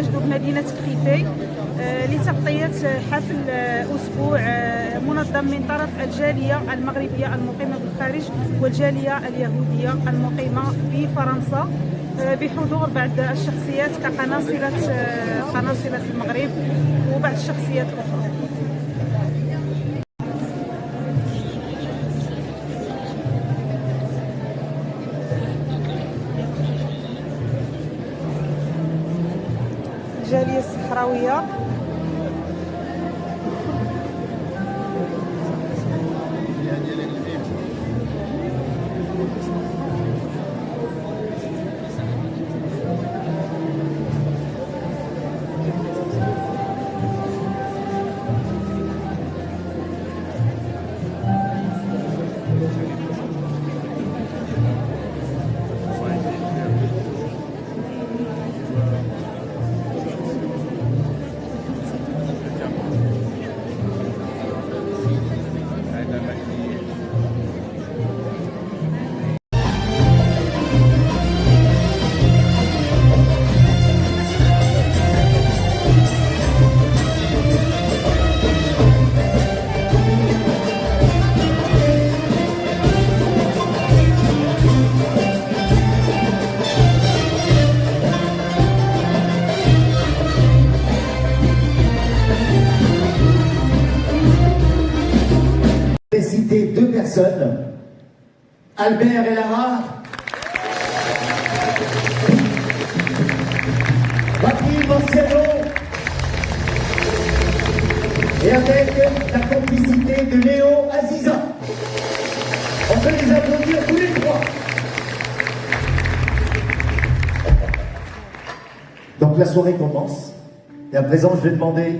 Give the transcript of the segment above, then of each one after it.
كنتواجدوا بمدينة كريتي لتغطية حفل أسبوع منظم من طرف الجالية المغربية المقيمة بالخارج والجالية اليهودية المقيمة بفرنسا، بحضور بعض الشخصيات كقناصلة المغرب وبعض الشخصيات الأخرى. الجالية الصحراوية citer deux personnes, Albert et Lara, Joaquim Marcelo, et avec la complicité de Léo Aziza. On peut les applaudir tous les trois. Donc la soirée commence, et à présent je vais demander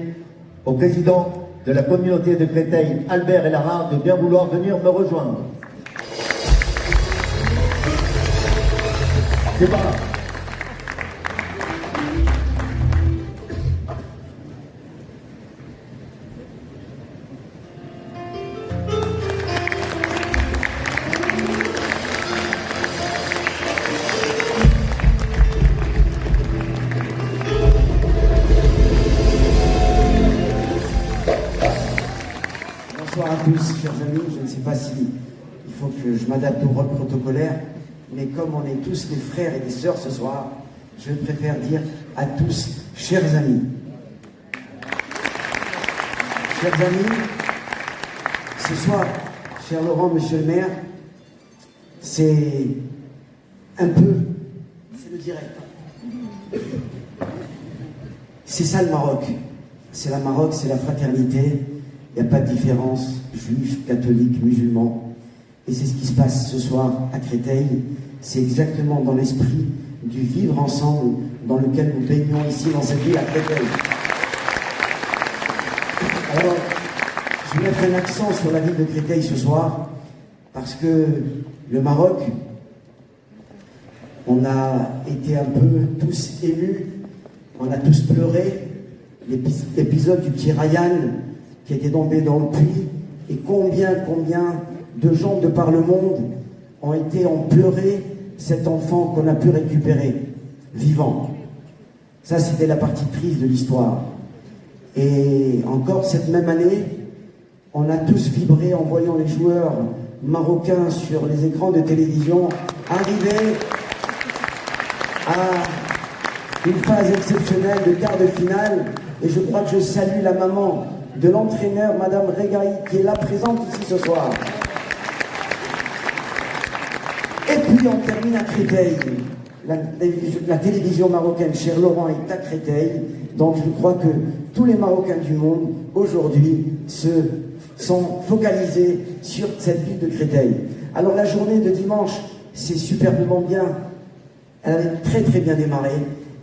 au président de la communauté de Créteil, Albert et Lara, de bien vouloir venir me rejoindre. C'est pas là. Bonsoir à tous, chers amis. Je ne sais pas si il faut que je m'adapte au rôle protocolaire, mais comme on est tous des frères et des sœurs ce soir, je préfère dire à tous, chers amis. Chers amis, ce soir, cher Laurent, monsieur le maire, c'est un peu, c'est le direct. C'est ça le Maroc. C'est la Maroc, c'est la fraternité. Il n'y a pas de différence, juifs, catholiques, musulmans. Et c'est ce qui se passe ce soir à Créteil. C'est exactement dans l'esprit du vivre ensemble dans lequel nous baignons ici dans cette ville à Créteil. Alors, je vais mettre un accent sur la ville de Créteil ce soir, parce que le Maroc, on a été un peu tous émus, on a tous pleuré, l'épisode du petit Ryan, qui était tombé dans le puits, et combien de gens de par le monde ont pleuré cet enfant qu'on a pu récupérer, vivant. Ça, c'était la partie triste de l'histoire. Et encore cette même année, on a tous vibré en voyant les joueurs marocains sur les écrans de télévision arriver à une phase exceptionnelle de quart de finale. Et je crois que je salue la maman de l'entraîneur, Madame Regaï, qui est là présente ici ce soir. Et puis on termine à Créteil. La télévision marocaine, cher Laurent, est à Créteil. Donc je crois que tous les Marocains du monde, aujourd'hui, sont focalisés sur cette ville de Créteil. Alors la journée de dimanche, c'est superbement bien. Elle avait très très bien démarré.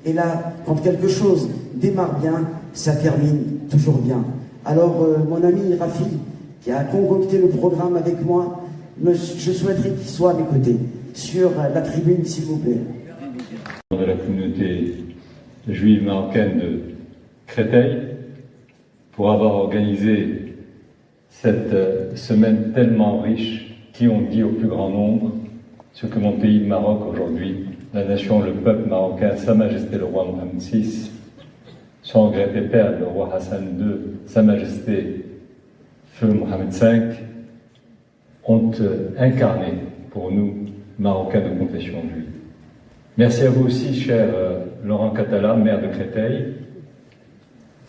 Et là, quand quelque chose démarre bien, ça termine toujours bien. Alors, mon ami Rafi, qui a concocté le programme avec moi, je souhaiterais qu'il soit à mes côtés, sur la tribune, s'il vous plaît. De la communauté juive marocaine de Créteil, pour avoir organisé cette semaine tellement riche, qui ont dit au plus grand nombre ce que mon pays, le Maroc, aujourd'hui, la nation, le peuple marocain, Sa Majesté le roi Mohammed VI, son regretté père, le roi Hassan II, Sa Majesté Feu Mohamed V, ont incarné pour nous, Marocains de confession juive. Merci à vous aussi, cher Laurent Catala, maire de Créteil,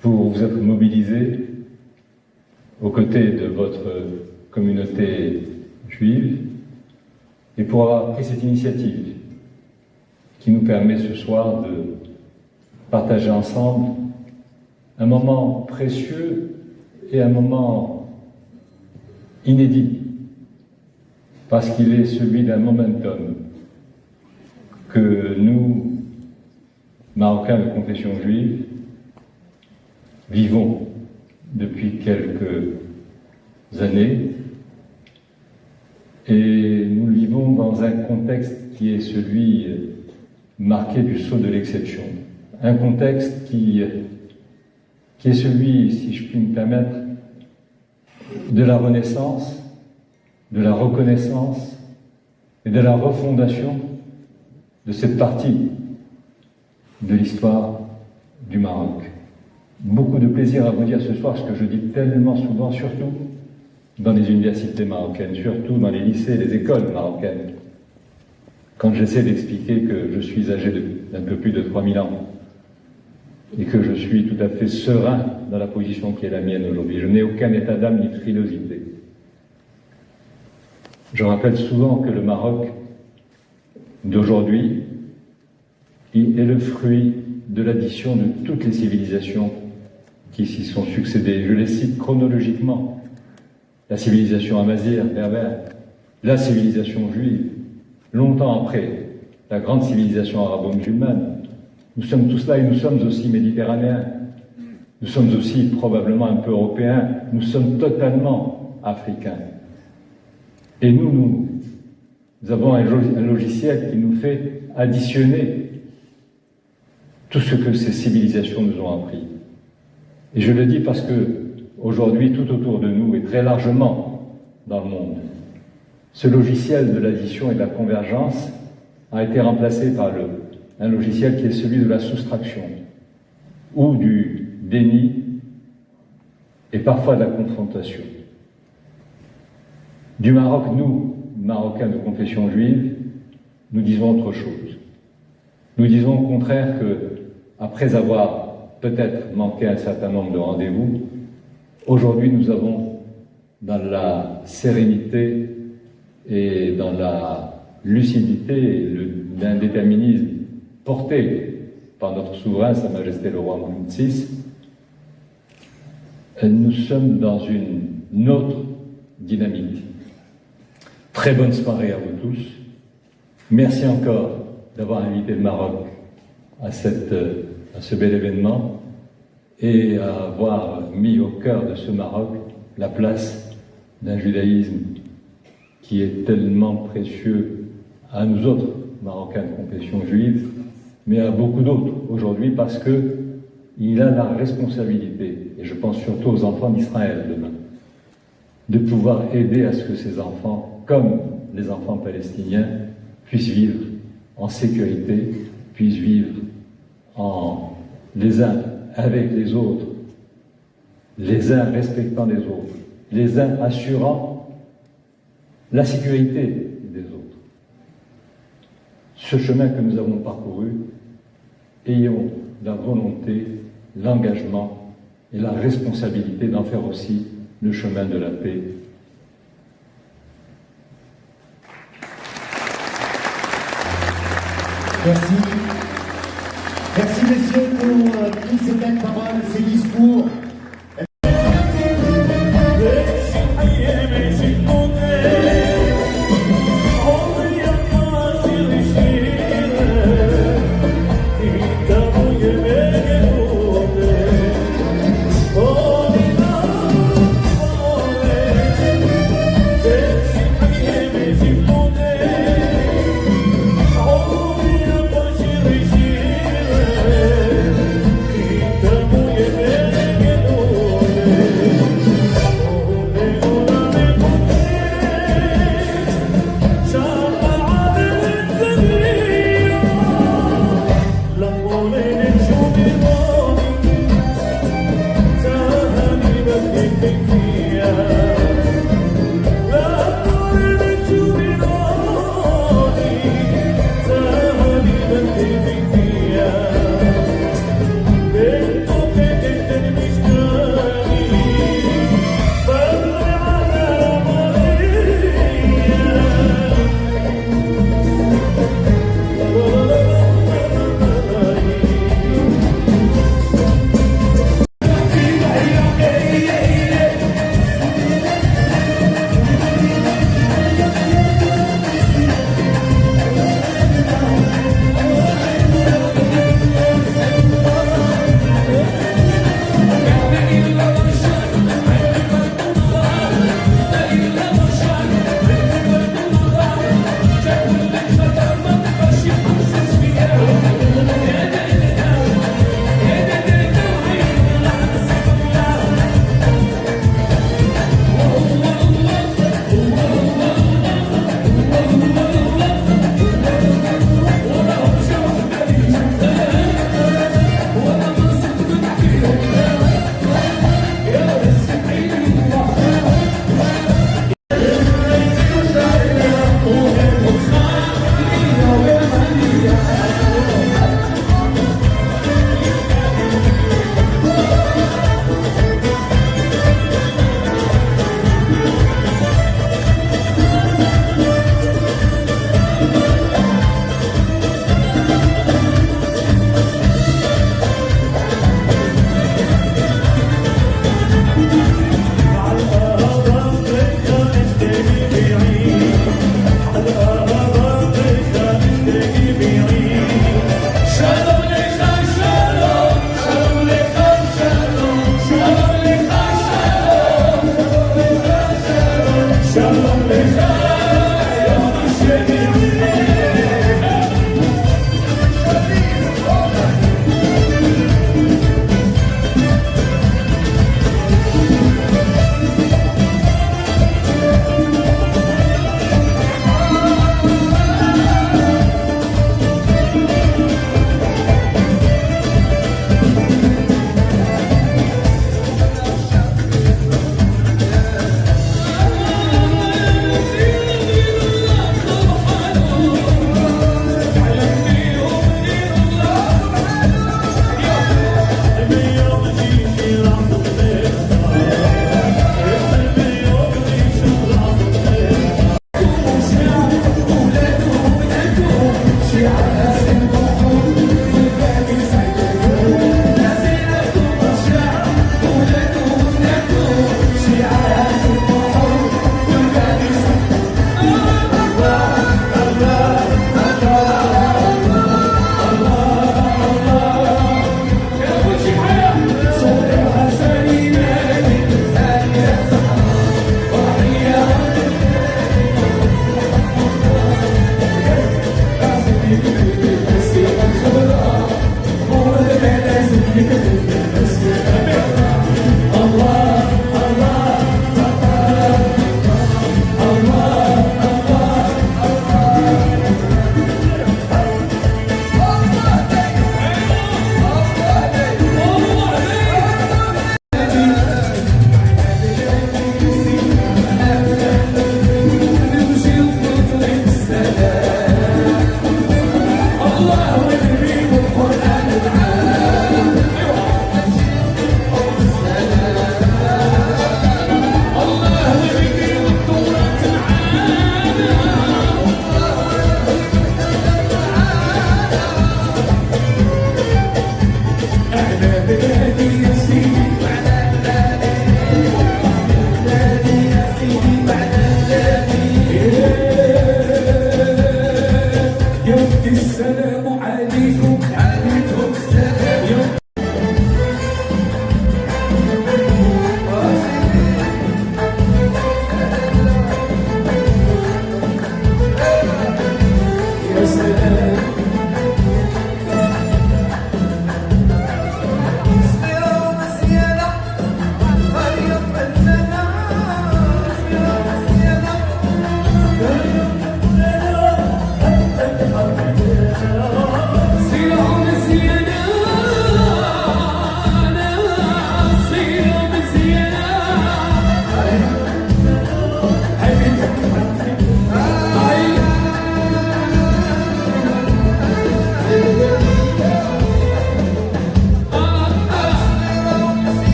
pour vous être mobilisé aux côtés de votre communauté juive et pour avoir pris cette initiative qui nous permet ce soir de partager ensemble un moment précieux et un moment inédit, parce qu'il est celui d'un momentum que nous, Marocains de confession juive, vivons depuis quelques années, et nous le vivons dans un contexte qui est celui marqué du sceau de l'exception. Un contexte qui est celui, si je puis me permettre, de la renaissance, de la reconnaissance et de la refondation de cette partie de l'histoire du Maroc. Beaucoup de plaisir à vous dire ce soir ce que je dis tellement souvent, surtout dans les universités marocaines, surtout dans les lycées et les écoles marocaines, quand j'essaie d'expliquer que je suis âgé d'un peu plus de 3000 ans et que je suis tout à fait serein dans la position qui est la mienne aujourd'hui. Je n'ai aucun état d'âme ni frilosité. Je rappelle souvent que le Maroc d'aujourd'hui est le fruit de l'addition de toutes les civilisations qui s'y sont succédées. Je les cite chronologiquement. La civilisation amazighe, berbère, la civilisation juive, longtemps après, la grande civilisation arabo-musulmane. Nous sommes tous là et nous sommes aussi méditerranéens. Nous sommes aussi probablement un peu européens. Nous sommes totalement africains. Et nous avons un logiciel qui nous fait additionner tout ce que ces civilisations nous ont appris. Et je le dis parce que aujourd'hui, tout autour de nous et très largement dans le monde, ce logiciel de l'addition et de la convergence a été remplacé par un logiciel qui est celui de la soustraction ou du déni et parfois de la confrontation. Du Maroc, nous, Marocains de confession juive, nous disons autre chose. Nous disons au contraire que, après avoir peut-être manqué un certain nombre de rendez-vous, aujourd'hui nous avons, dans la sérénité et dans la lucidité, l'indéterminisme porté par notre souverain, Sa Majesté le roi Mohamed VI, nous sommes dans une autre dynamique. Très bonne soirée à vous tous. Merci encore d'avoir invité le Maroc à ce bel événement et à avoir mis au cœur de ce Maroc la place d'un judaïsme qui est tellement précieux à nous autres, Marocains de confession juive, mais à beaucoup d'autres aujourd'hui parce qu'il a la responsabilité, et je pense surtout aux enfants d'Israël demain, de pouvoir aider à ce que ces enfants, comme les enfants palestiniens, puissent vivre en sécurité, puissent vivre les uns avec les autres, les uns respectant les autres, les uns assurant la sécurité des autres. Ce chemin que nous avons parcouru, ayons la volonté, l'engagement et la responsabilité d'en faire aussi le chemin de la paix. Merci. Merci messieurs pour toutes ces belles paroles, ces discours.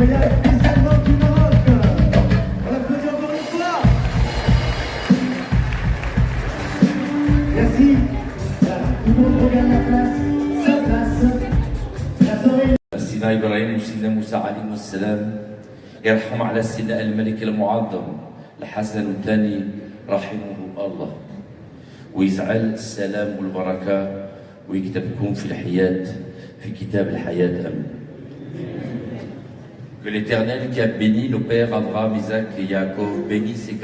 voyage spécialement du Maroc. On l'applaudit encore une fois. Merci. Voilà, tout le monde regarde la place, sa place. La soirée. سيدنا إبراهيم وسيدنا موسى عليهم السلام يرحم على سيدنا الملك المعظم الحسن الثاني رحمه الله ويجعل السلام والبركة ويكتبكم في الحياة في كتاب الحياة أمين. Que l'Éternel qui a béni nos pères Abraham, Isaac et Jacob bénisse et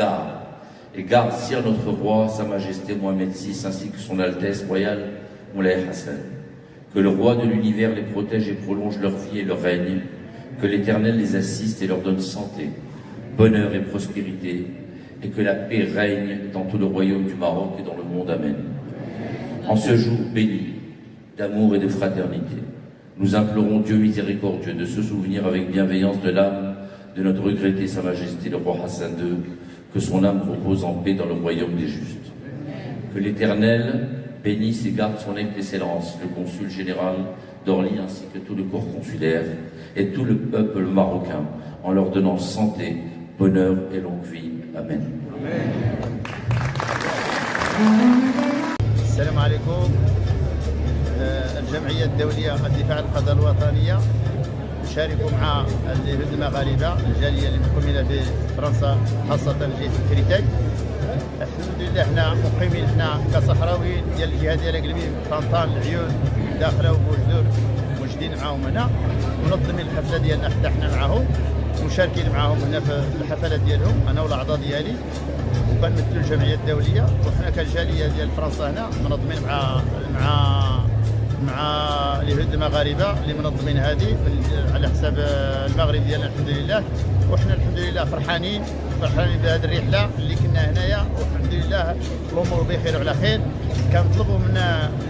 garde Sire notre roi, Sa Majesté Mohamed VI ainsi que son Altesse royale Moulay Hassan. Que le roi de l'univers les protège et prolonge leur vie et leur règne. Que l'Éternel les assiste et leur donne santé, bonheur et prospérité. Et que la paix règne dans tout le royaume du Maroc et dans le monde. Amen. En ce jour béni d'amour et de fraternité, nous implorons Dieu miséricordieux de se souvenir avec bienveillance de l'âme de notre regretté Sa Majesté le roi Hassan II, que son âme repose en paix dans le royaume des justes. Que l'Éternel bénisse et garde son Excellence, le consul général d'Orly, ainsi que tout le corps consulaire et tout le peuple marocain, en leur donnant santé, bonheur et longue vie. Amen. السلام عليكم. الجمعية الدولية الدفاع عن القضايا الوطنية نشارك مع اليهود المغاربة الجالية المقيمين بفرنسا خاصة جهة كريتاي. الحمد لله حنا مقيمين حنا كصحراويين ديال الجهة ديال اقليمين طنطان العيون داخله وبوجدور موجودين معاهم هنا منظمين الحفلة ديالنا حتى حنا معاهم مشاركين معاهم هنا في الحفلات ديالهم انا والاعضاء ديالي وكنمثلوا الجمعية الدولية وحنا كالجالية ديال فرنسا هنا منظمين مع اليهود المغاربة اللي منظمين هذه على حساب المغرب ديالنا الحمد لله. وحنا الحمد لله فرحانين بهذه الرحلة اللي كنا هنايا والحمد لله الامور بخير وعلى خير. كنطلبوا من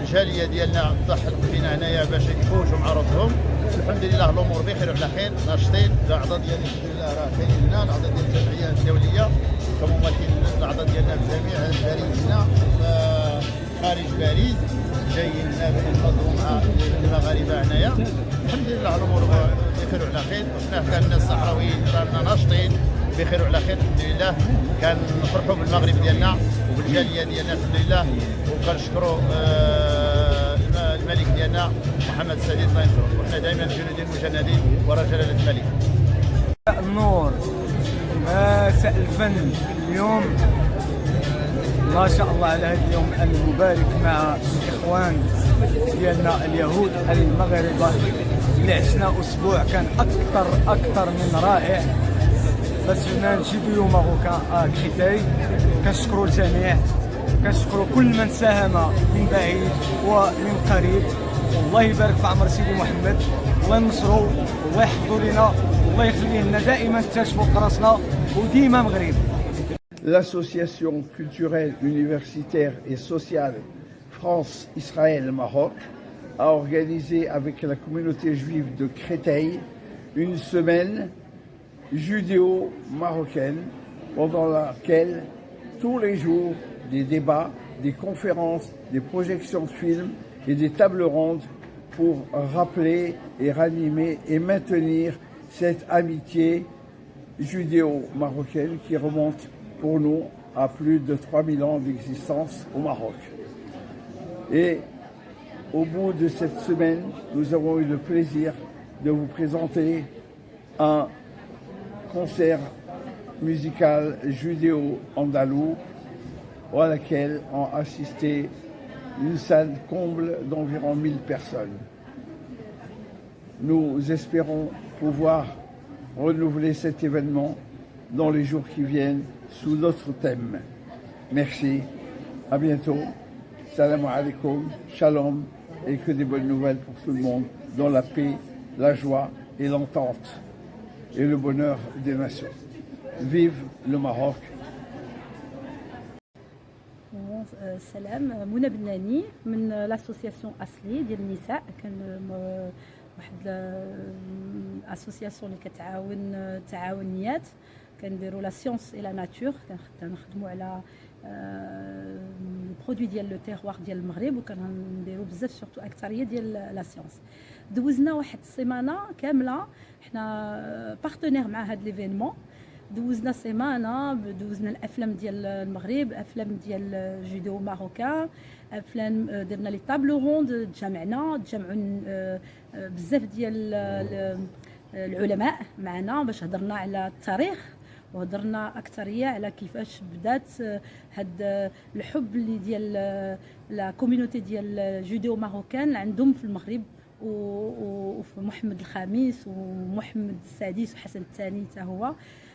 الجالية ديالنا تضحك فينا هنايا باش يفوجوا مع ربهم. الحمد لله الامور بخير وعلى خير ناشطين. الاعضاء ديالي الحمد لله راه كاينين هنا الاعضاء ديال الجمعية الدولية كممثلين الاعضاء ديالنا في جميع باريس هنا خارج باريس جايين هنا نحضروا مع المغاربه هنايا. الحمد لله الامور بخير وعلى خير. وحنا كالناس الصحراويين رانا ناشطين بخير وعلى خير الحمد لله. كنفرحوا بالمغرب ديالنا وبالجاليه ديالنا الحمد لله. وكنشكروا الملك ديالنا محمد السادس الله ينصرو. وحنا دائما جنودين مجندين ورا جلاله الملك. النور مساء الفن اليوم ما شاء الله على هذا اليوم المبارك مع الاخوان ديالنا اليهود المغاربه اللي عشنا اسبوع كان اكثر من رائع. باش نجيبوا اليوم ماروكان كريتاي. كنشكروا الجميع كنشكروا كل من ساهم من بعيد ومن قريب. والله يبارك في عمر سيدي محمد. الله ينصرو الله يحفظوا لنا الله يخليه لنا دائما تاج فوق راسنا وديما مغرب. L'association culturelle, universitaire et sociale France-Israël-Maroc a organisé avec la communauté juive de Créteil une semaine judéo-marocaine pendant laquelle tous les jours des débats, des conférences, des projections de films et des tables rondes pour rappeler et ranimer et maintenir cette amitié judéo-marocaine qui remonte pour nous à plus de 3000 ans d'existence au Maroc. Et au bout de cette semaine, nous avons eu le plaisir de vous présenter un concert musical judéo-andalou à laquelle ont assisté une salle comble d'environ 1000 personnes. Nous espérons pouvoir renouveler cet événement dans les jours qui viennent sous d'autres thèmes. Merci, à bientôt, salam alaikum, shalom, et que des bonnes nouvelles pour tout le monde, dans la paix, la joie et l'entente et le bonheur des nations. Vive le Maroc. سلام منى بناني من لاسوسياسيون اصلي ديال النساء. كان واحد اسوسياسيون اللي كتعاون تعاونيات كنديروا لا سيونس اي لا ناتور. كنخدموا على البرودوي ديال لو تيروار ديال المغرب، وكنديروا بزاف سورتو اكثريه ديال لا سيونس. دوزنا واحد السيمانه كامله حنا بارتنير مع هذا ليفينمون، دوزنا سيمانه دوزنا الافلام ديال المغرب، افلام ديال جودو ماروكان، افلام درنا لي طابلو روند، تجمعوا بزاف ديال العلماء معنا باش هضرنا على التاريخ، وهضرنا اكثريه على كيفاش بدات هاد الحب اللي ديال لا كوميونيتي ديال جودو ماروكان عندهم في المغرب، وفي محمد الخامس ومحمد السادس وحسن الثاني حتى هو.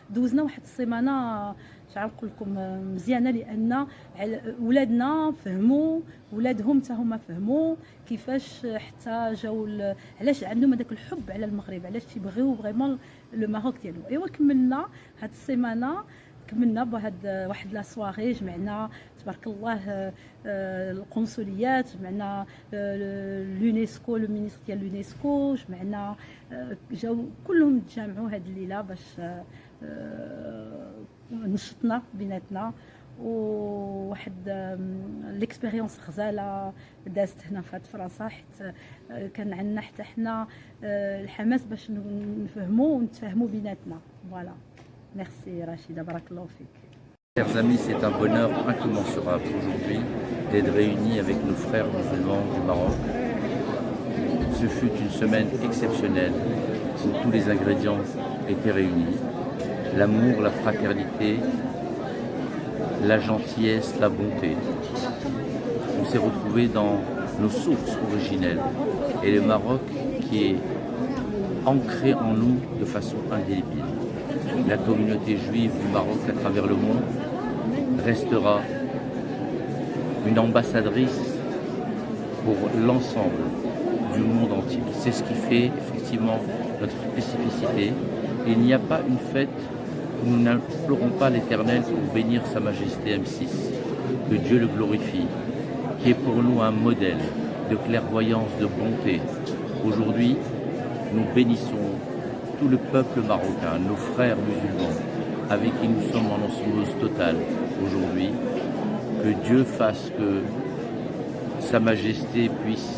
دوزنا واحد السيمانه مش عارف نقول لكم مزيانه، لان ولادنا فهموا، ولادهم حتى هما فهموا كيفاش حتى جاو علاش عندهم هذاك الحب على المغرب، علاش تيبغيو فريمون لو ماروك ديالو. ايوا كملنا هاد السيمانه، كملنا بهاد واحد لا سواري، جمعنا تبارك الله القنصليات، جمعنا اليونسكو، لو مينيستر ديال اليونسكو، جمعنا جاو كلهم تجمعوا هاد الليله باش نشطنا بيناتنا. وواحد ليكسبيريونس غزاله دازت هنا في فرنسا، حيت كان عندنا حتى حنا الحماس باش نفهموا ونتفاهموا بيناتنا. فوالا ميرسي رشيده، بارك الله فيك. Chers amis, c'est un bonheur incommensurable aujourd'hui d'être réunis avec nos frères musulmans du Maroc. Ce fut une semaine exceptionnelle où tous les ingrédients étaient réunis. L'amour, la fraternité, la gentillesse, la bonté. On s'est retrouvés dans nos sources originelles et le Maroc qui est ancré en nous de façon indélébile. La communauté juive du Maroc à travers le monde restera une ambassadrice pour l'ensemble du monde entier. C'est ce qui fait effectivement notre spécificité. Il n'y a pas une fête où nous n'implorons pas l'Éternel pour bénir Sa Majesté M6, que Dieu le glorifie, qui est pour nous un modèle de clairvoyance, de bonté. Aujourd'hui, nous bénissons tout le peuple marocain, nos frères musulmans, avec qui nous sommes en osmose totale aujourd'hui. Que Dieu fasse que Sa Majesté puisse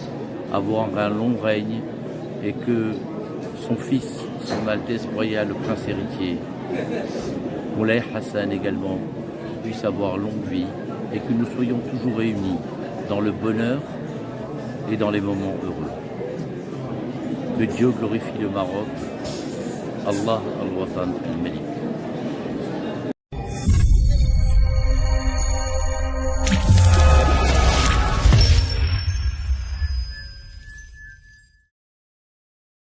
avoir un long règne et que son fils, son Altesse Royale, le Prince héritier, Moulay Hassan également, puisse avoir longue vie et que nous soyons toujours réunis dans le bonheur et dans les moments heureux. Que Dieu glorifie le Maroc. Allah al-Watan al-Malik.